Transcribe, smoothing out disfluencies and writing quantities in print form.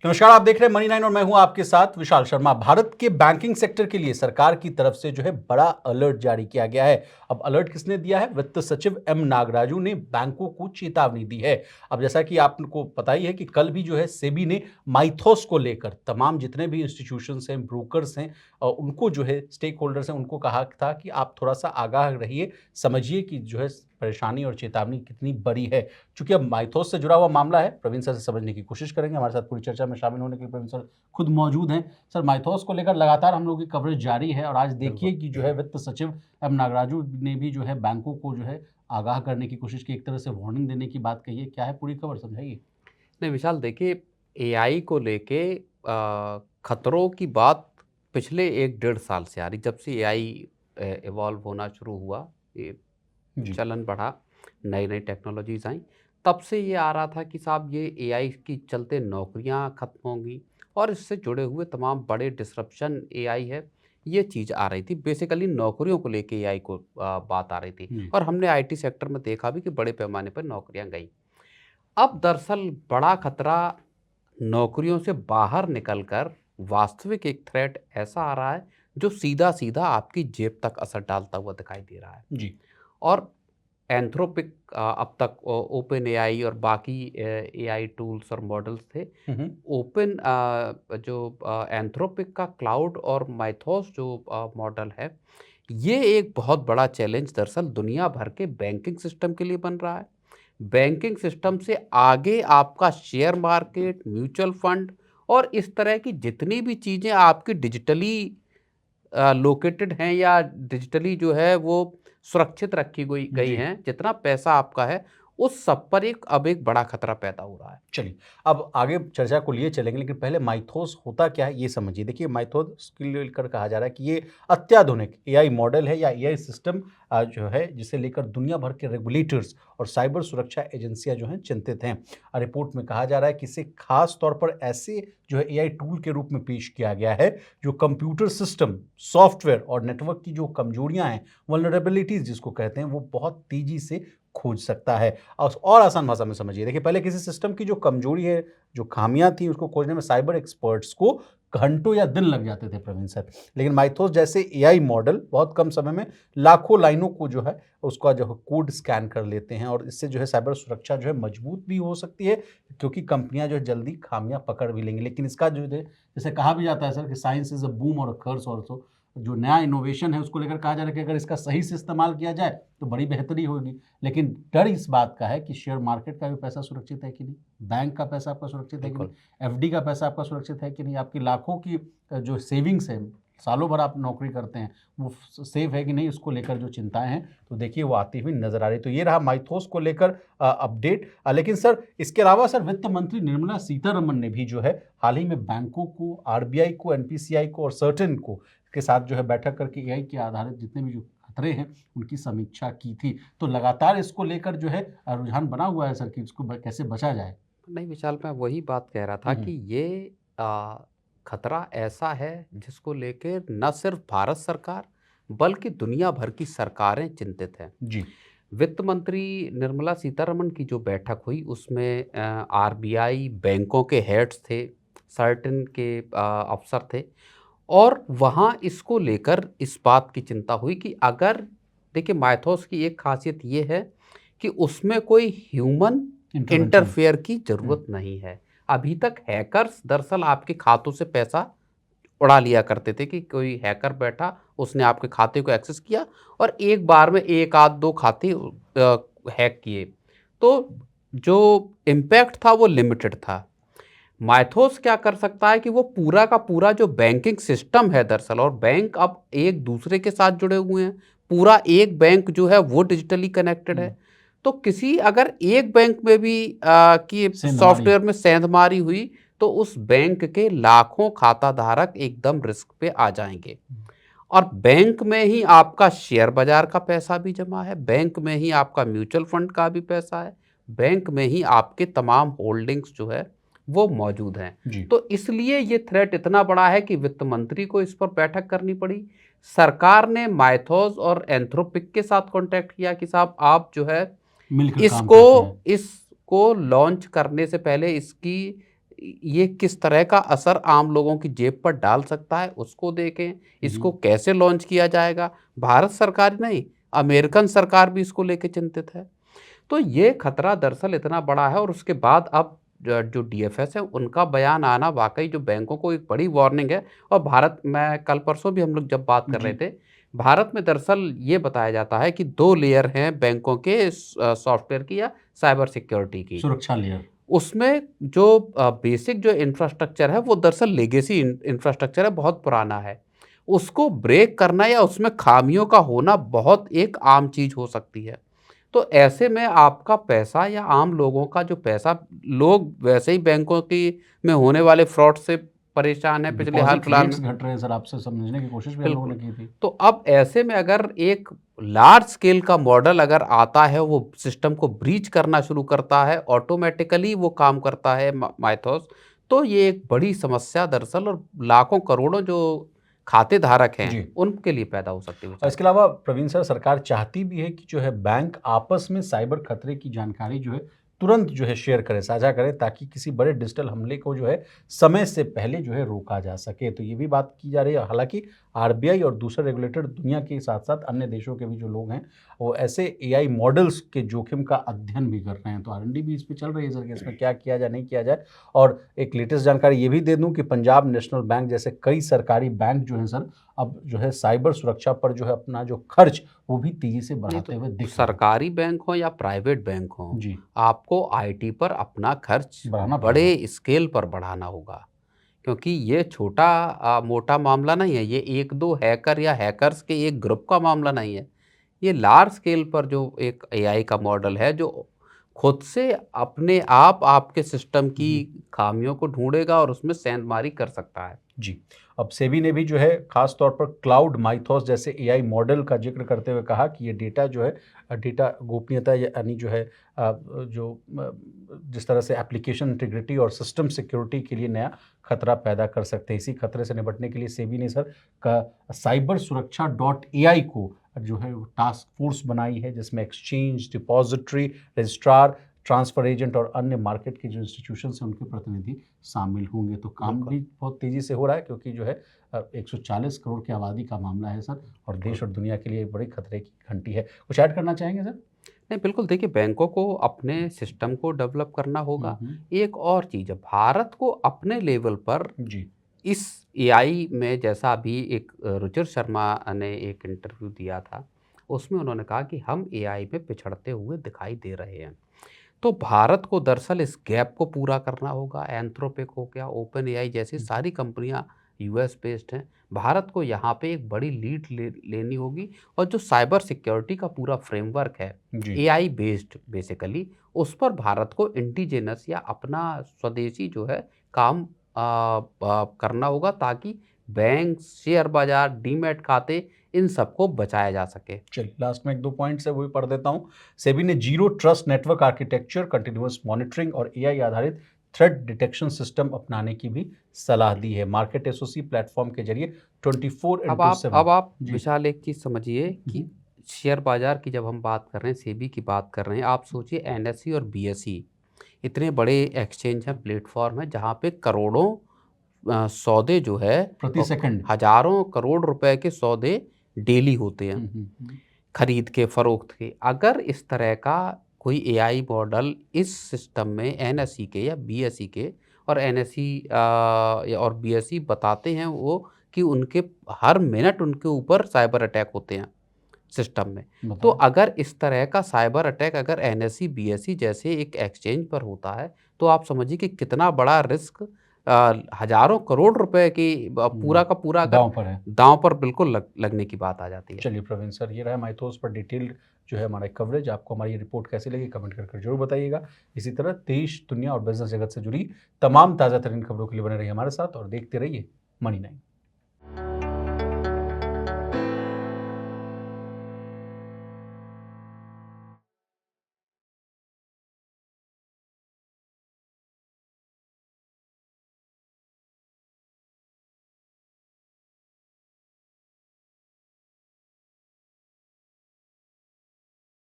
नमस्कार, आप देख रहे हैं मनी 9 और मैं हूं आपके साथ विशाल शर्मा। भारत के बैंकिंग सेक्टर के लिए सरकार की तरफ से जो है बड़ा अलर्ट जारी किया गया है। अब अलर्ट किसने दिया है? वित्त सचिव एम नागराजू ने बैंकों को चेतावनी दी है। अब जैसा कि आपको पता ही है कि कल भी जो है सेबी ने माइथोस को लेकर तमाम जितने भी इंस्टीट्यूशंस हैं, ब्रोकर्स हैं, उनको जो है स्टेक होल्डर्स हैं, उनको कहा था कि आप थोड़ा सा आगाह रहिए, समझिए कि जो है परेशानी और चेतावनी कितनी बड़ी है। चूंकि अब माइथोस से जुड़ा हुआ मामला है, प्रवीण सर से समझने की कोशिश करेंगे। हमारे साथ पूरी चर्चा में शामिल होने के लिए प्रवीण सर खुद मौजूद हैं। सर, माइथोस को लेकर लगातार हम लोगों की कवरेज जारी है और आज देखिए कि जो है वित्त सचिव एम नागराजू ने भी जो है बैंकों को जो है आगाह करने की कोशिश की, एक तरह से वार्निंग देने की बात कही है। क्या है पूरी खबर, समझाइए। नहीं विशाल, देखिए एआई को लेके खतरों की बात पिछले 1 डेढ़ साल से आ रही। जब से एआई इवॉल्व होना शुरू हुआ, ये जी। चलन बढ़ा, नई नई टेक्नोलॉजीज आई, तब से ये आ रहा था कि साहब ये एआई की चलते नौकरियां खत्म होंगी और इससे जुड़े हुए तमाम बड़े डिसरप्शन एआई है, ये चीज़ आ रही थी। बेसिकली नौकरियों को लेके एआई को बात आ रही थी जी। और हमने आईटी सेक्टर में देखा भी कि बड़े पैमाने पर नौकरियां गई। अब दरअसल बड़ा खतरा नौकरियों से बाहर निकलकर वास्तविक एक थ्रेट ऐसा आ रहा है जो सीधा सीधा आपकी जेब तक असर डालता हुआ दिखाई दे रहा है। जी। और एंथ्रोपिक, अब तक ओपन एआई और बाकी एआई टूल्स और मॉडल्स थे। हम्म। ओपन जो एंथ्रोपिक का क्लाउड और माइथोस जो मॉडल है, ये एक बहुत बड़ा चैलेंज दरअसल दुनिया भर के बैंकिंग सिस्टम के लिए बन रहा है। बैंकिंग सिस्टम से आगे आपका शेयर मार्केट, म्यूचुअल फंड और इस तरह की जितनी भी चीज़ें आपकी डिजिटली लोकेटेड हैं या डिजिटली जो है वो सुरक्षित रखी गई गई जी। हैं, जितना पैसा आपका है उस सब पर अब एक बड़ा खतरा पैदा हो रहा है। चलिए, अब आगे चर्चा को लिए चलेंगे, लेकिन पहले माइथोस होता क्या है ये समझिए। देखिए, माइथोस के लेकर कहा जा रहा है कि ये अत्याधुनिक एआई मॉडल है या एआई सिस्टम जो है, जिसे लेकर दुनिया भर के रेगुलेटर्स और साइबर सुरक्षा एजेंसियां जो हैं चिंतित हैं। रिपोर्ट में कहा जा रहा है कि इसे खास तौर पर ऐसे जो है एआई टूल के रूप में पेश किया गया है जो कंप्यूटर सिस्टम, सॉफ्टवेयर और नेटवर्क की जो कमजोरियां हैं, वल्नरेबिलिटीज जिसको कहते हैं, वो बहुत तेजी से खोज सकता है। और आसान भाषा में समझिए। देखिए, पहले किसी सिस्टम की जो कमजोरी है, जो खामियां थी, उसको खोजने में साइबर एक्सपर्ट्स को घंटों या दिन लग जाते थे प्रवीण सर। लेकिन माइथोस जैसे एआई मॉडल बहुत कम समय में लाखों लाइनों को जो है उसका जो है कोड स्कैन कर लेते हैं और इससे जो है साइबर सुरक्षा जो है मजबूत भी हो सकती है, क्योंकि कंपनियां जो है जल्दी खामियां पकड़ भी लेंगी। लेकिन इसका जो है, जैसे कहा भी जाता है सर कि साइंस इज अ बूम और अ कर्स ऑल्सो। जो नया इनोवेशन है उसको लेकर कहा जा रहा है कि अगर इसका सही से इस्तेमाल किया जाए तो बड़ी बेहतरी होगी। लेकिन डर इस बात का है कि शेयर मार्केट का भी पैसा सुरक्षित है कि नहीं, बैंक का पैसा आपका सुरक्षित है कि नहीं, बिल्कुल। एफडी का पैसा आपका सुरक्षित है कि नहीं, आपकी लाखों की जो सेविंग्स है, सालों भर आप नौकरी करते हैं, वो सेफ है कि नहीं, उसको लेकर जो चिंताएं हैं तो देखिए वो आती हुई नजर आ रही। तो ये रहा माइथोस को लेकर अपडेट। लेकिन सर, इसके अलावा सर वित्त मंत्री निर्मला सीतारमन ने भी जो है हाल ही में बैंकों को, आरबीआई को, एनपीसीआई को और सर्टेन को के साथ जो है बैठक करके एआई के आधारित जितने भी जो खतरे हैं उनकी समीक्षा की थी। तो लगातार इसको लेकर जो है रुझान बना हुआ है सर कि इसको कैसे बचा जाए। नहीं विशाल, मैं वही बात कह रहा था हम्म। कि ये आ, खतरा ऐसा है जिसको लेके न सिर्फ भारत सरकार बल्कि दुनिया भर की सरकारें चिंतित हैं। जी। वित्त मंत्री निर्मला सीतारमण की जो बैठक हुई उसमें आरबीआई, बैंकों के हेड्स थे, सर्टेन के अफसर थे और वहाँ इसको लेकर इस बात की चिंता हुई कि अगर, देखिए माइथोस की एक खासियत ये है कि उसमें कोई ह्यूमन इंटरवेंशन। इंटरफेयर की ज़रूरत नहीं है। अभी तक हैकर्स दरअसल आपके खातों से पैसा उड़ा लिया करते थे कि कोई हैकर बैठा, उसने आपके खाते को एक्सेस किया और एक बार में 1 आध 2 खाते हैक किए। तो जो इम्पैक्ट था वो लिमिटेड था। माइथोस क्या कर सकता है कि वो पूरा का पूरा जो बैंकिंग सिस्टम है दरअसल, और बैंक अब एक दूसरे के साथ जुड़े हुए हैं, पूरा एक बैंक जो है वो डिजिटली कनेक्टेड है। तो किसी अगर एक बैंक में भी कि सेंधमारी। सॉफ्टवेयर में सेंधमारी हुई तो उस बैंक के लाखों खाता धारक एकदम रिस्क पे आ जाएंगे। और बैंक में ही आपका शेयर बाजार का पैसा भी जमा है, बैंक में ही आपका म्यूचुअल फंड का भी पैसा है, बैंक में ही आपके तमाम होल्डिंग्स जो है वो मौजूद हैं। जी। तो इसलिए ये थ्रेट इतना बड़ा है कि वित्त मंत्री को इस पर बैठक करनी पड़ी। सरकार ने माइथोस और एंथ्रोपिक के साथ कांटेक्ट किया कि साहब आप जो है मिलकर काम इसको करते हैं। इसको लॉन्च करने से पहले, इसकी ये किस तरह का असर आम लोगों की जेब पर डाल सकता है उसको देखें, इसको कैसे लॉन्च किया जाएगा। भारत सरकार ही नहीं, अमेरिकन सरकार भी इसको लेके चिंतित है। तो ये खतरा दरअसल इतना बड़ा है और उसके बाद अब जो डीएफएस है उनका बयान आना वाक़ई जो बैंकों को एक बड़ी वार्निंग है। और भारत मैं कल परसों भी हम लोग जब बात कर रहे जी, थे, भारत में दरअसल ये बताया जाता है कि 2 लेयर हैं बैंकों के सॉफ्टवेयर की या साइबर सिक्योरिटी की। सुरक्षा लेयर। उसमें जो बेसिक जो इंफ्रास्ट्रक्चर है वो दरअसल लेगेसी इंफ्रास्ट्रक्चर है, बहुत पुराना है। उसको ब्रेक करना या उसमें खामियों का होना बहुत एक आम चीज़ हो सकती है। तो ऐसे में आपका पैसा या आम लोगों का जो पैसा, लोग वैसे ही बैंकों की में होने वाले फ्रॉड से परेशान हैं पिछले हाल डिपॉज़िट फिलहाल रेट्स में। घट रहे हैं सर, आपसे समझने की कोशिश भी हम लोगों बिल्कुल। ने की थी। तो अब ऐसे में अगर एक लार्ज स्केल का मॉडल अगर आता है, वो सिस्टम को ब्रीच करना शुरू करता है, ऑटोमैटिकली वो काम करता है माइथोस, तो ये एक बड़ी समस्या दरअसल और लाखों करोड़ों जो खाते धारक हैं, जी। उनके लिए पैदा हो सकती है और बेचारे। इसके अलावा प्रवीण सर, सरकार चाहती भी है कि जो है बैंक आपस में साइबर खतरे की जानकारी जो है तुरंत जो है शेयर करें, साझा करें, ताकि किसी बड़े डिजिटल हमले को जो है समय से पहले जो है रोका जा सके। तो ये भी बात की जा रही है। हालाँकि आरबीआई और दूसरे रेगुलेटर दुनिया के साथ-साथ अन्य देशों के भी जो लोग हैं, वो ऐसे एआई मॉडल्स के जोखिम का अध्ययन भी कर रहे हैं। तो आर&डी भी इस पे चल रही है सर कि इसमें क्या किया जाए, नहीं किया जाए। और एक लेटेस्ट जानकारी ये भी दे दूँ कि पंजाब नेशनल बैंक जैसे कई सरकारी बैंक जो हैं सर, अब जो है साइबर सुरक्षा पर जो है अपना जो खर्च वो भी तेज़ी से नहीं बढ़ाते तो हुए दिख रहे हैं। सरकारी बैंक हो या प्राइवेट बैंक हो, जी, आपको आईटी पर अपना खर्च बढ़ाना पड़ेगा। बड़े स्केल पर बढ़ाना होगा। क्योंकि ये छोटा मोटा मामला नहीं है, ये 1-2 हैकर या हैकर्स के एक ग्रुप का मामला नहीं है। ये लार्ज स्केल पर जो एक एआई का मॉडल है, जो खुद से अपने आप आपके सिस्टम की जी, खामियों को ढूँढेगा और उसमें सेंधमारी कर सकता है। जी। अब सेबी ने भी जो है ख़ास तौर पर क्लाउड माइथोस जैसे एआई मॉडल का ज़िक्र करते हुए कहा कि ये डेटा जो है डेटा गोपनीयता यानी जो है जो जिस तरह से एप्लीकेशन इंटीग्रिटी और सिस्टम सिक्योरिटी के लिए नया खतरा पैदा कर सकते हैं। इसी खतरे से निपटने के लिए सेबी ने सर का साइबर सुरक्षा डॉट एआई को जो है वो टास्क फोर्स बनाई है, जिसमें exchange, depository, registrar, transfer agent और अन्य मार्केट के जो इंस्टीट्यूशंस हैं उनके प्रतिनिधि शामिल होंगे। तो काम बिल्कुल, भी बहुत तेज़ी से हो रहा है, क्योंकि जो है 140 करोड़ की आबादी का मामला है सर, और बिल्कुल। देश और दुनिया के लिए एक बड़े खतरे की घंटी है। कुछ ऐड करना चाहेंगे सर? नहीं, बिल्कुल देखिए, बैंकों को अपने सिस्टम को डेवलप करना हुँ, होगा। हुँ। एक और चीज़ है, भारत को अपने लेवल पर जी, इस एआई में, जैसा अभी एक रुचिर शर्मा ने एक इंटरव्यू दिया था, उसमें उन्होंने कहा कि हम एआई में पिछड़ते हुए दिखाई दे रहे हैं। तो भारत को दरअसल इस गैप को पूरा करना होगा। एंथ्रोपिक हो गया, ओपन एआई जैसी हुँ, सारी कंपनियां यूएस बेस्ड हैं। भारत को यहाँ पे एक बड़ी लीड लेनी होगी। और जो साइबर सिक्योरिटी का पूरा फ्रेमवर्क है, जी, एआई बेस्ड बेसिकली, उस पर भारत को इंडिजिनस या अपना स्वदेशी जो है काम करना होगा, ताकि बैंक, शेयर बाजार, डीमैट खाते, इन सबको बचाया जा सके। चलिए लास्ट में 1-2 पॉइंट्स है वो भी पढ़ देता हूँ। सेबी ने zero trust network architecture, continuous monitoring और एआई आधारित थ्रेट डिटेक्शन सिस्टम अपनाने की भी सलाह दी है। मार्केट एसोसी प्लेटफ़ॉर्म के ज़रिए 24/7। अब आप जी। विशाल एक चीज़ समझिए हुँ, कि हुँ। शेयर बाज़ार की जब हम बात कर रहे हैं, सेबी की बात कर रहे हैं, आप सोचिए एनएसई और बीएसई इतने बड़े एक्सचेंज हैं, प्लेटफ़ॉर्म हैं, जहाँ पे करोड़ों सौदे जो है, प्रति सेकंड। हज़ारों करोड़ रुपए के सौदे डेली होते हैं, हुँ, हुँ, हुँ। खरीद के, फ़रोख्त के। अगर इस तरह का कोई एआई मॉडल इस सिस्टम में एनएसई के या बीएसई के, और एनएसई और बीएसई बताते हैं वो कि उनके हर मिनट उनके ऊपर साइबर अटैक होते हैं सिस्टम में। तो बताएँ। अगर इस तरह का साइबर अटैक अगर एनएसई, बीएसई जैसे एक एक्सचेंज पर होता है, तो आप समझिए कि कितना बड़ा रिस्क, हज़ारों करोड़ रुपए की पूरा का पूरा अगर दाँव पर है। दाँव पर बिल्कुल लगने की बात आ जाती है। चलिए प्रवीण सर, ये रहा माइथोस पर डिटेल्ड जो है हमारा कवरेज। आपको हमारी ये रिपोर्ट कैसी लगी कमेंट कर ज़रूर बताइएगा। इसी तरह देश, दुनिया और बिज़नेस जगत से जुड़ी तमाम ताज़ा तरीन खबरों के लिए बने रहिए हमारे साथ और देखते रहिए मनी 9।